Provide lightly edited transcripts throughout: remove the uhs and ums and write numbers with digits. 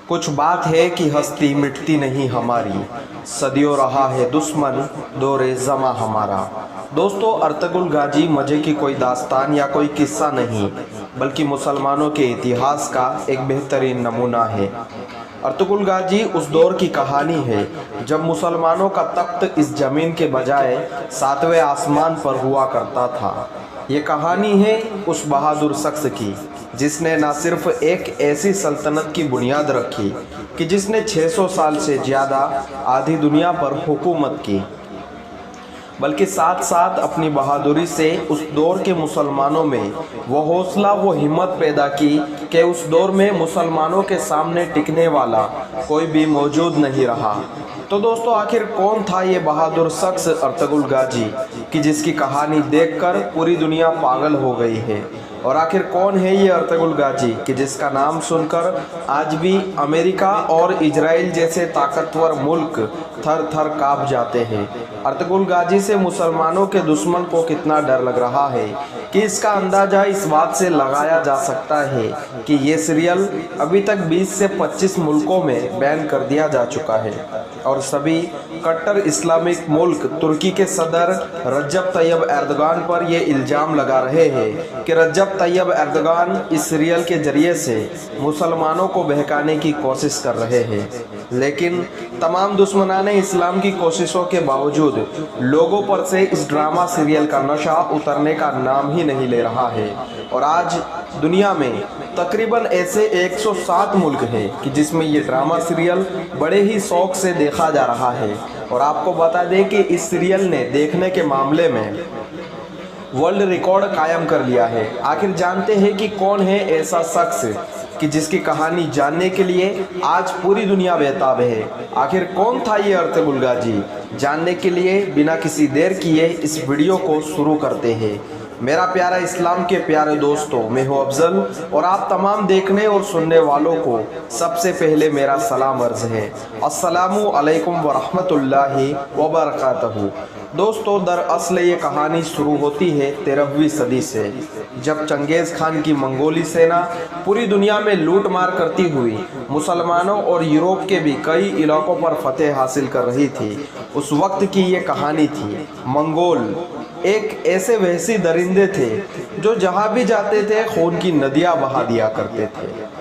कुछ बात है कि हस्ती मिटती नहीं हमारी, सदियों रहा है दुश्मन दौरे ज़मा हमारा। दोस्तों, अर्तुगरुल गाजी मज़े की कोई दास्तान या कोई किस्सा नहीं, बल्कि मुसलमानों के इतिहास का एक बेहतरीन नमूना है। अर्तुगरुल गाजी उस दौर की कहानी है जब मुसलमानों का तख्त इस ज़मीन के बजाय सातवें आसमान पर हुआ करता था। ये कहानी है उस बहादुर शख्स की जिसने न सिर्फ एक ऐसी सल्तनत की बुनियाद रखी कि जिसने 600 साल से ज़्यादा आधी दुनिया पर हुकूमत की, बल्कि साथ साथ अपनी बहादुरी से उस दौर के मुसलमानों में वो हौसला वो हिम्मत पैदा की कि उस दौर में मुसलमानों के सामने टिकने वाला कोई भी मौजूद नहीं रहा। तो दोस्तों, आखिर कौन था ये बहादुर शख्स अर्तुगरुल गाजी कि जिसकी कहानी देखकर पूरी दुनिया पागल हो गई है? और आखिर कौन है ये अर्तुगरुल गाजी कि जिसका नाम सुनकर आज भी अमेरिका और इजराइल जैसे ताकतवर मुल्क थर थर काँप जाते हैं? अर्तुगरुल गाजी से मुसलमानों के दुश्मन को कितना डर लग रहा है कि इसका अंदाज़ा इस बात से लगाया जा सकता है कि ये सीरियल अभी तक 20 से 25 मुल्कों में बैन कर दिया जा चुका है और सभी कट्टर इस्लामिक मुल्क तुर्की के सदर रजब तैयब एर्दोगान पर यह इल्ज़ाम लगा रहे हैं कि रजब तैयब एर्दोगान इस सीरियल के ज़रिए से मुसलमानों को बहकाने की कोशिश कर रहे हैं। लेकिन तमाम दुश्मनाने इस्लाम की कोशिशों के बावजूद लोगों पर से इस ड्रामा सीरियल का नशा उतरने का नाम ही नहीं ले रहा है। और आज दुनिया में तकरीबन ऐसे 107 मुल्क हैं कि जिसमें ये ड्रामा सीरियल बड़े ही शौक से देखा जा रहा है। और आपको बता दें कि इस सीरियल ने देखने के मामले में वर्ल्ड रिकॉर्ड कायम कर लिया है। आखिर जानते हैं कि कौन है ऐसा शख्स कि जिसकी कहानी जानने के लिए आज पूरी दुनिया बेताब है। आखिर कौन था ये अर्तुगरुल गाजी? जानने के लिए बिना किसी देर किए इस वीडियो को शुरू करते हैं। मेरा प्यारा इस्लाम के प्यारे दोस्तों, मैं हूं अफजल और आप तमाम देखने और सुनने वालों को सबसे पहले मेरा सलाम अर्ज़ है। अस्सलामु अलैकुम वरहमतुल्लाहि वबरकातहू। दोस्तों, दरअसल ये कहानी शुरू होती है 13वीं सदी से, जब चंगेज़ खान की मंगोली सेना पूरी दुनिया में लूट मार करती हुई मुसलमानों और यूरोप के भी कई इलाकों पर फतेह हासिल कर रही थी। उस वक्त की ये कहानी थी। मंगोल एक ऐसे वहशी दरिंदे थे जो जहाँ भी जाते थे खून की नदियाँ बहा दिया करते थे।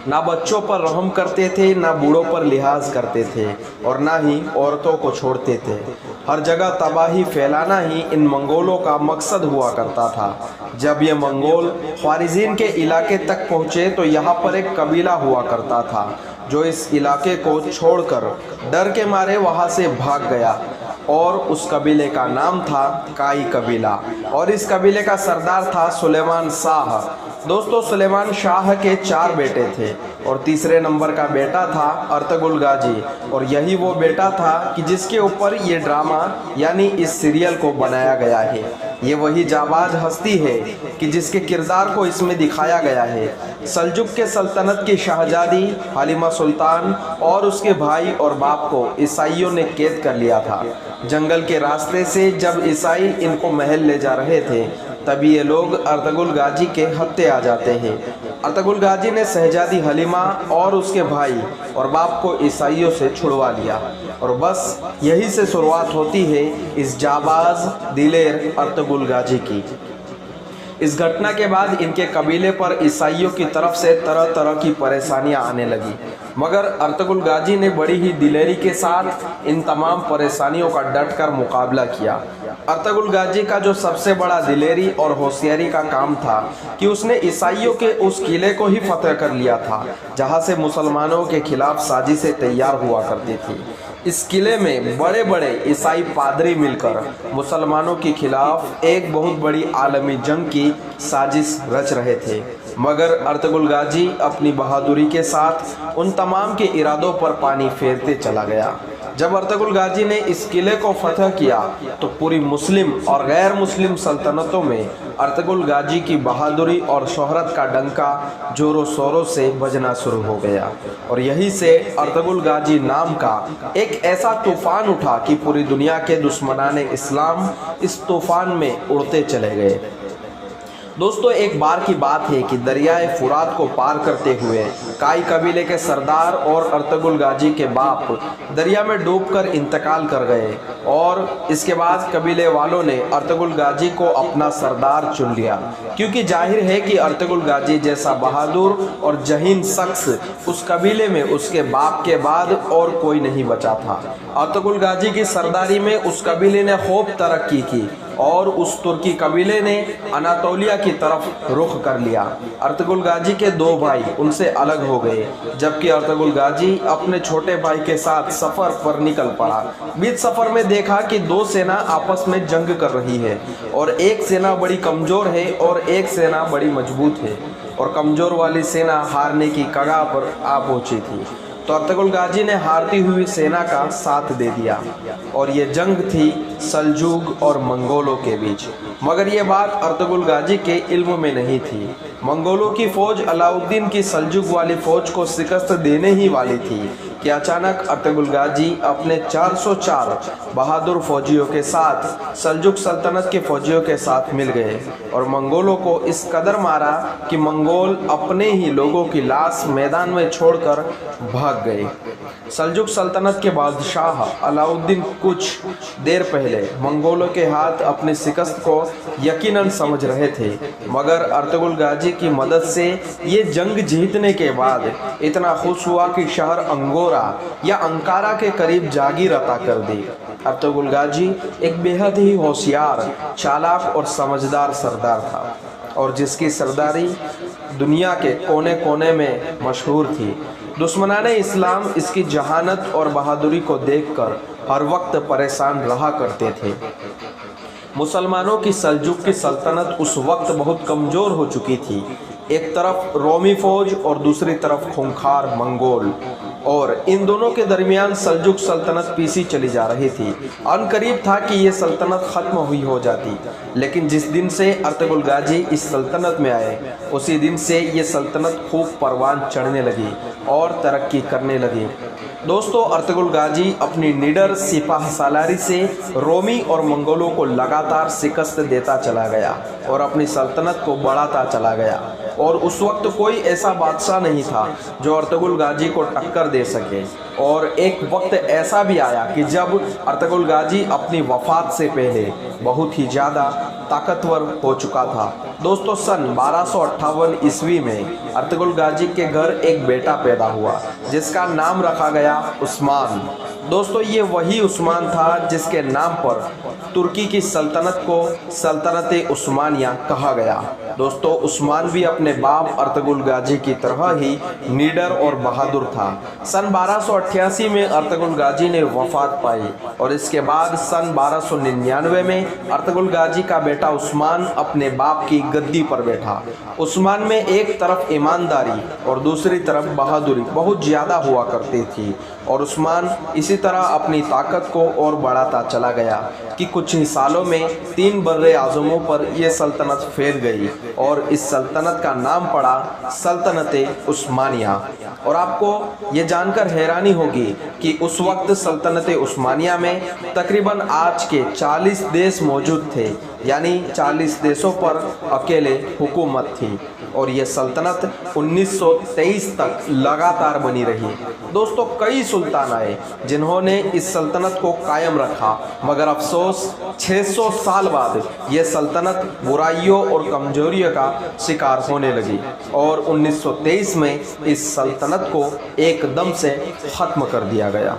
ना बच्चों पर रहम करते थे, ना बूढ़ों पर लिहाज करते थे और ना ही औरतों को छोड़ते थे। हर जगह तबाही फैलाना ही इन मंगोलों का मकसद हुआ करता था। जब ये मंगोल ख्वारिज़ीन के इलाके तक पहुँचे तो यहाँ पर एक कबीला हुआ करता था जो इस इलाके को छोड़कर डर के मारे वहाँ से भाग गया और उस कबीले का नाम था काई कबीला और इस कबीले का सरदार था सुलेमान शाह। दोस्तों, सुलेमान शाह के 4 बेटे थे और तीसरे नंबर का बेटा था अर्तुगरुल गाजी और यही वो बेटा था कि जिसके ऊपर ये ड्रामा यानी इस सीरियल को बनाया गया है। ये वही जाबाज हस्ती है कि जिसके किरदार को इसमें दिखाया गया है। सल्जुक के सल्तनत की शहजादी हालिमा सुल्तान और उसके भाई और बाप को ईसाइयों ने कैद कर लिया था। जंगल के रास्ते से जब ईसाई इनको महल ले जा रहे थे तभी ये लोग अर्तुगरुल गाजी के हत्थे आ जाते हैं। अर्तुगरुल गाजी ने शहजादी हलीमा और उसके भाई और बाप को ईसाइयों से छुड़वा लिया और बस यही से शुरुआत होती है इस जाबाज दिलेर अर्तुगरुल गाजी की। इस घटना के बाद इनके कबीले पर ईसाइयों की तरफ से तरह तरह की परेशानियां आने लगी, मगर अर्तुगरुल गाजी ने बड़ी ही दिलेरी के साथ इन तमाम परेशानियों का डटकर मुकाबला किया। अर्तुगरुल गाजी का जो सबसे बड़ा दिलेरी और होशियारी का काम था कि उसने ईसाइयों के उस किले को ही फतह कर लिया था जहां से मुसलमानों के खिलाफ साजिशें तैयार हुआ करती थी। इस किले में बड़े बड़े ईसाई पादरी मिलकर मुसलमानों के खिलाफ एक बहुत बड़ी आलमी जंग की साजिश रच रहे थे, मगर अर्तुगरुल गाजी अपनी बहादुरी के साथ उन तमाम के इरादों पर पानी फेरते चला गया। जब अर्तुगरुल गाजी ने इस किले को फतह किया तो पूरी मुस्लिम और गैर मुस्लिम सल्तनतों में अर्तुगरुल गाजी की बहादुरी और शोहरत का डंका जोरों शोरों से बजना शुरू हो गया और यहीं से अर्तुगरुल गाजी नाम का एक ऐसा तूफान उठा कि पूरी दुनिया के दुश्मनाने इस्लाम इस तूफान में उड़ते चले गए। दोस्तों एक बार की बात है कि दरियाए फुरात को पार करते हुए काई कबीले के सरदार और अर्तुगरुल गाजी के बाप दरिया में डूबकर इंतकाल कर गए और इसके बाद कबीले वालों ने अर्तुगरुल गाजी को अपना सरदार चुन लिया, क्योंकि जाहिर है कि अर्तुगरुल गाजी जैसा बहादुर और जहीन शख्स उस कबीले में उसके बाप के बाद और कोई नहीं बचा था। अर्तुगरुल गाजी की सरदारी में उस कबीले ने खूब तरक्की की और उस तुर्की कबीले ने अनातोलिया की तरफ रुख कर लिया। अर्तुगरुल गाजी के दो भाई उनसे अलग हो गए, जबकि अर्तुगरुल गाजी अपने छोटे भाई के साथ सफर पर निकल पड़ा। बीच सफर में देखा कि दो सेना आपस में जंग कर रही है और एक सेना बड़ी कमजोर है और एक सेना बड़ी मजबूत है और कमजोर वाली सेना हारने की कगार पर आ पहुंची थी। तो अर्तुगरुल गाजी ने हारती हुई सेना का साथ दे दिया और ये जंग थी सल्जूक और मंगोलों के बीच। मगर ये बात अर्तुगरुल गाजी के इल्म में नहीं थी। मंगोलों की फौज अलाउद्दीन की सल्जूक वाली फौज को शिकस्त देने ही वाली थी कि अचानक अर्तुगरुल गाजी अपने 404 बहादुर फौजियों के साथ सल्जूक सल्तनत के फौजियों के साथ मिल गए और मंगोलों को इस कदर मारा कि मंगोल अपने ही लोगों की लाश मैदान में छोड़कर भाग गए। सल्जूक सल्तनत के बादशाह अलाउद्दीन कुछ देर पहले मंगोलों के हाथ अपनी शिकस्त को यकीनन समझ रहे थे, मगर अर्तुगरुल गाजी की मदद से ये जंग जीतने के बाद इतना खुश हुआ कि शहर अंगोरा या अंकारा के करीब जागीर अता कर दी। अर्तुगरुल गाजी एक बेहद ही होशियार, चालाक और समझदार सरदार था और जिसकी सरदारी दुनिया के कोने कोने में मशहूर थी। दुश्मनाने इस्लाम इसकी जहानत और बहादुरी को देखकर हर वक्त परेशान रहा करते थे। मुसलमानों की सल्जूक की सल्तनत उस वक्त बहुत कमज़ोर हो चुकी थी। एक तरफ रोमी फौज और दूसरी तरफ खूंखार मंगोल, और इन दोनों के दरमियान सल्जूक सल्तनत पीसी चली जा रही थी। अनकरीब था कि ये सल्तनत ख़त्म हुई हो जाती, लेकिन जिस दिन से अर्तुगरुल गाजी इस सल्तनत में आए उसी दिन से ये सल्तनत खूब परवान चढ़ने लगी और तरक्की करने लगी। दोस्तों अर्तुगरुल गाजी अपनी निडर सिपाह सालारी से रोमी और मंगोलों को लगातार शिकस्त देता चला गया और अपनी सल्तनत को बढ़ाता चला गया, और उस वक्त कोई ऐसा बादशाह नहीं था जो अर्तुगरुल गाजी को टक्कर दे सके। और एक वक्त ऐसा भी आया कि जब अर्तुगरुल गाजी अपनी वफात से पहले बहुत ही ज़्यादा ताकतवर हो चुका था। दोस्तों सन 1258 ईस्वी में अर्तुगरुल गाजी के घर एक बेटा पैदा हुआ जिसका नाम रखा गया उस्मान। दोस्तों ये वही उस्मान था जिसके नाम पर तुर्की की सल्तनत को सल्तनत उस्मानिया कहा गया। दोस्तों उस्मान भी अपने बाप अर्तुगरुल गाजी की तरह ही निडर और बहादुर था। सन 1288 में अर्तुगरुल गाजी ने वफात पाई और इसके बाद सन 1299 में अर्तुगरुल गाजी का बेटा उस्मान अपने बाप की गद्दी पर बैठा। उस्मान में एक तरफ ईमानदारी और दूसरी तरफ बहादुरी बहुत ज़्यादा हुआ करती थी और उस्मान इसी तरह अपनी ताकत को और बढ़ाता चला गया कि कुछ ही सालों में 3 बर्रे आज़मों पर यह सल्तनत फैल गई और इस सल्तनत का नाम पड़ा सल्तनत उस्मानिया। और आपको ये जानकर हैरानी होगी कि उस वक्त सल्तनत उस्मानिया में तकरीबन आज के 40 देश मौजूद थे, यानी 40 देशों पर अकेले हुकूमत थी और ये सल्तनत 1923 तक लगातार बनी रही। दोस्तों कई सुल्तान आए जिन्होंने इस सल्तनत को कायम रखा, मगर अफसोस 600 साल बाद ये सल्तनत बुराइयों और कमजोरियों का शिकार होने लगी और 1923 में इस सल्तनत को एकदम से ख़त्म कर दिया गया।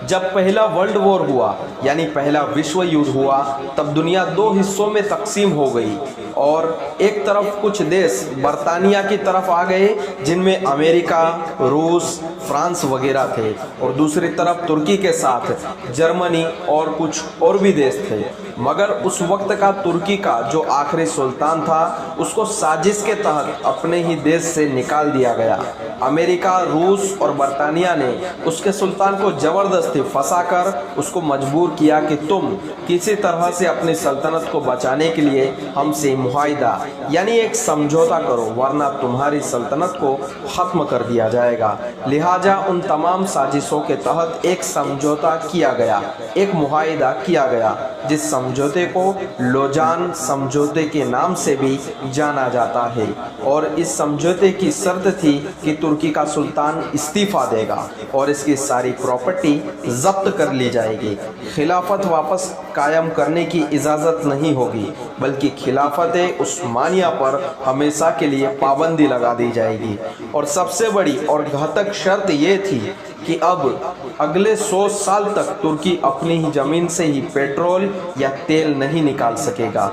जब पहला वर्ल्ड वॉर हुआ यानी पहला विश्व युद्ध हुआ तब दुनिया 2 हिस्सों में तकसीम हो गई और एक तरफ कुछ देश बरतानिया की तरफ आ गए जिनमें अमेरिका, रूस, फ्रांस वगैरह थे और दूसरी तरफ तुर्की के साथ जर्मनी और कुछ और भी देश थे। मगर उस वक्त का तुर्की का जो आखिरी सुल्तान था उसको साजिश के तहत अपने ही देश से निकाल दिया गया अमेरिका, रूस और बरतानिया ने उसके सुल्तान को जबरदस्ती फंसाकर उसको मजबूर किया कि तुम किसी तरह से अपनी सल्तनत को बचाने के लिए हमसे मुआहिदा यानी एक समझौता करो, वरना तुम्हारी सल्तनत को ख़त्म कर दिया जाएगा। लिहाजा उन तमाम साजिशों के तहत एक समझौता किया गया, एक मुआहिदा किया गया, जिस समझौते को लोजान समझौते के नाम से भी जाना जाता है। और इस समझौते की शर्त थी कि तुर्की का सुल्तान इस्तीफ़ा देगा और इसकी सारी प्रॉपर्टी जब्त कर ली जाएगी। खिलाफत वापस कायम करने की इजाज़त नहीं होगी, बल्कि खिलाफत उस्मानिया पर हमेशा के लिए पाबंदी लगा दी जाएगी। और सबसे बड़ी और घातक शर्त ये थी कि अब अगले 100 साल तक तुर्की अपनी ही ज़मीन से ही पेट्रोल या तेल नहीं निकाल सकेगा।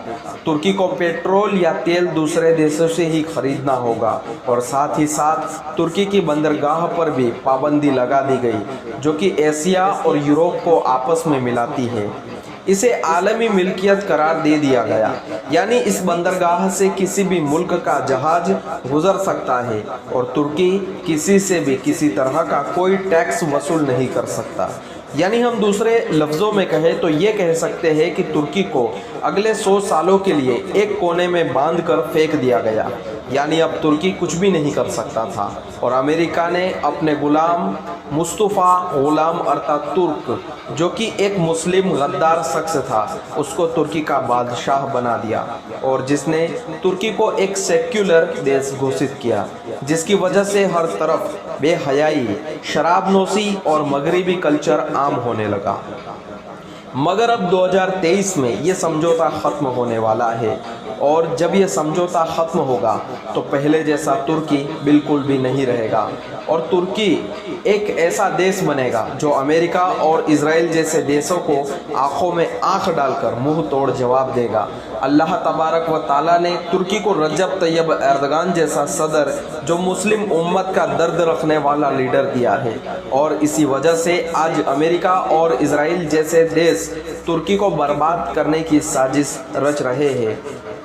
तुर्की को पेट्रोल या तेल दूसरे देशों से ही खरीदना होगा। और साथ ही साथ तुर्की की बंदरगाह पर भी पाबंदी लगा दी गई, जो कि एशिया और यूरोप को आपस में मिलाती है। इसे आलमी मिल्कियत करार दे दिया गया, यानी इस बंदरगाह से किसी भी मुल्क का जहाज गुजर सकता है और तुर्की किसी से भी किसी तरह का कोई टैक्स वसूल नहीं कर सकता। यानी हम दूसरे लफ्ज़ों में कहें तो ये कह सकते हैं कि तुर्की को अगले 100 सालों के लिए एक कोने में बांध कर फेंक दिया गया, यानी अब तुर्की कुछ भी नहीं कर सकता था। और अमेरिका ने अपने गुलाम मुस्तफ़ा गुलाम अर्थात तुर्क, जो कि एक मुस्लिम गद्दार शख्स था, उसको तुर्की का बादशाह बना दिया और जिसने तुर्की को एक सेक्युलर देश घोषित किया, जिसकी वजह से हर तरफ बेहयाई, शराबनोशी और मगरिबी कल्चर आम होने लगा। मगर अब 2023 में ये समझौता ख़त्म होने वाला है और जब ये समझौता ख़त्म होगा तो पहले जैसा तुर्की बिल्कुल भी नहीं रहेगा और तुर्की एक ऐसा देश बनेगा जो अमेरिका और इजराइल जैसे देशों को आंखों में आंख डालकर मुंह तोड़ जवाब देगा। अल्लाह तबारक व ताला ने तुर्की को रजब तैयब एर्दोगान जैसा सदर, जो मुस्लिम उम्मत का दर्द रखने वाला लीडर दिया है और इसी वजह से आज अमेरिका और इजराइल जैसे देश तुर्की को बर्बाद करने की साजिश रच रहे हैं।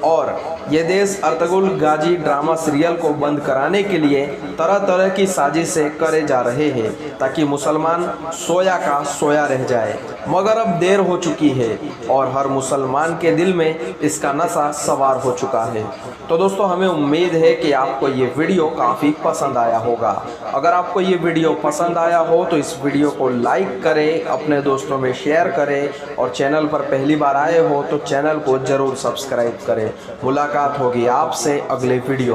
और ये देश अर्तुगरुल गाजी ड्रामा सीरियल को बंद कराने के लिए तरह तरह की साजिशें करे जा रहे हैं ताकि मुसलमान सोया का सोया रह जाए। मगर अब देर हो चुकी है और हर मुसलमान के दिल में इसका नशा सवार हो चुका है। तो दोस्तों, हमें उम्मीद है कि आपको ये वीडियो काफ़ी पसंद आया होगा। अगर आपको ये वीडियो पसंद आया हो तो इस वीडियो को लाइक करें, अपने दोस्तों में शेयर करें और चैनल पर पहली बार आए हो तो चैनल को ज़रूर सब्सक्राइब करें। मुलाकात होगी आपसे अगले वीडियो में।